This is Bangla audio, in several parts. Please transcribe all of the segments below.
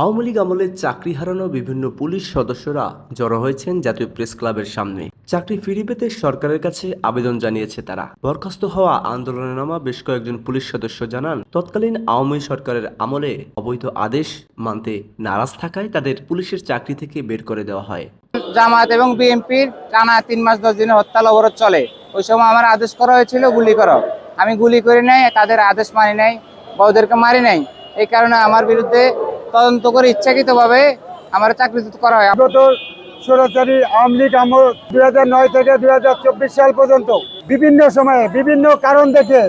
আওয়ামী লীগ আমলে চাকরি হারানো বিভিন্ন পুলিশ সদস্যরা জড়ো হয়েছেন জাতীয় প্রেস ক্লাবের সামনে। চাকরি ফিরে পেতে সরকারের কাছে আবেদন জানিয়েছে তারা। বরখাস্ত হওয়া আন্দোলনে নামা বেশ কয়েকজন পুলিশ সদস্য জানান, তৎকালীন আওয়ামী সরকারের আমলে অবৈধ আদেশ মানতে নারাজ থাকায় তাদের পুলিশের চাকরি থেকে বের করে দেওয়া হয়। জামায়াত এবং বিএনপির টানা ৩ মাস ১০ দিনের হরতাল অবরোধ চলে। ওই সময় আমার আদেশ করা হয়েছিল গুলি করো। আমি গুলি করি নাই, তাদের আদেশ মানি নাই বা ওদেরকে মারি নাই। এই কারণে আমার বিরুদ্ধে তদন্ত করে ইচ্ছাকৃতভাবে আমার চাকরিচ্যুত করা হয়। স্বৈরাচারী আওয়ামী লীগ আমল ২০০৯ থেকে ২০২৪ সাল পর্যন্ত বিভিন্ন সময়ে বিভিন্ন কারণ দেখে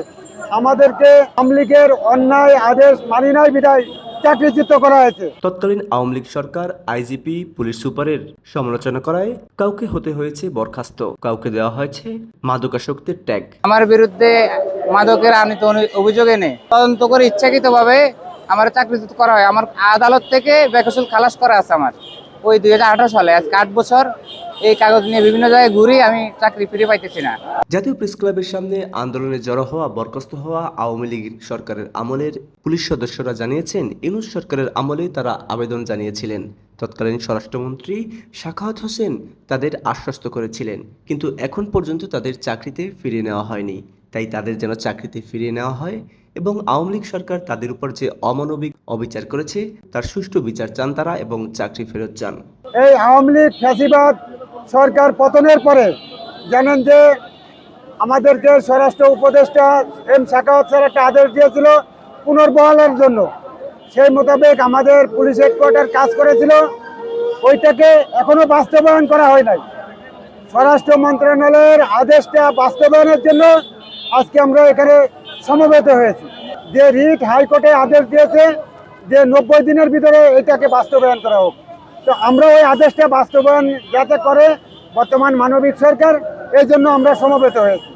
আমাদেরকে আওয়ামী লীগের অন্যায় আদেশ মানি নাই বিধায় চাকরিচ্যুত করা হয়েছে। তৎকালীন আওয়ামী লীগ সরকার আইজিপি পুলিশ সুপারের সমালোচনা করায় কাউকে হতে হয়েছে বরখাস্ত, কাউকে দেওয়া হয়েছে মাদকাসক্তের ট্যাগ। আমার বিরুদ্ধে মাদকের আনিত অভিযোগ এনে তদন্ত করে ইচ্ছাকৃতভাবে আমার চাকরিচ্যুত করা হয়। আমার আদালত থেকে বেকসুর খালাস করা আছে আমার ওই ২০১৮ সালে। আজকে ৮ বছর এই কাগজ নিয়ে বিভিন্ন জায়গায় ঘুরি, আমি চাকরি ফিরে পাইতেছি না। জাতীয় প্রেস ক্লাবের সামনে আন্দোলনে জড়ো হওয়া বরখাস্ত হওয়া আওয়ামী লীগ সরকারের আমলের পুলিশ সদস্যরা জানিয়েছেন, ইউনূস সরকারের আমলে তারা আবেদন জানিয়েছিলেন। তৎকালীন স্বরাষ্ট্রমন্ত্রী সাখাওয়াত হোসেন তাদের আশ্বস্ত করেছিলেন, কিন্তু এখন পর্যন্ত তাদের চাকরিতে ফিরিয়ে নেওয়া হয়নি। তাই তাদের যেন চাকরিতে ফিরিয়ে নেওয়া হয় এবং আওয়ামী লীগ সরকার তাদের উপর যে অমানবিক অবিচার করেছে তার সুষ্ঠু বিচার চান তারা এবং চাকরি ফেরত চান। এই আওয়ামী লীগ ফ্যাসিবাদ সরকার পতনের পরে জানেন যে আমাদেরকে স্বরাষ্ট্র উপদেষ্টা এম সাখাওয়াত স্যার একটা আদেশ দিয়েছিল পুনর্বহালের জন্য। সেই মোতাবেক আমাদের পুলিশ হেডকোয়ার্টার কাজ করেছিল, ওইটাকে এখনো বাস্তবায়ন করা হয় নাই। স্বরাষ্ট্র মন্ত্রণালয়ের আদেশটা বাস্তবায়নের জন্য আজকে আমরা এখানে সমবেত হয়েছি। যে রিট হাইকোর্টে আদেশ দিয়েছে যে ৯০ দিনের ভিতরে এটাকে বাস্তবায়ন করা হোক, তো আমরা ওই আদেশটা বাস্তবায়ন যাতে করে বর্তমান মানবিক সরকার, এই জন্য আমরা সমবেত হয়েছি।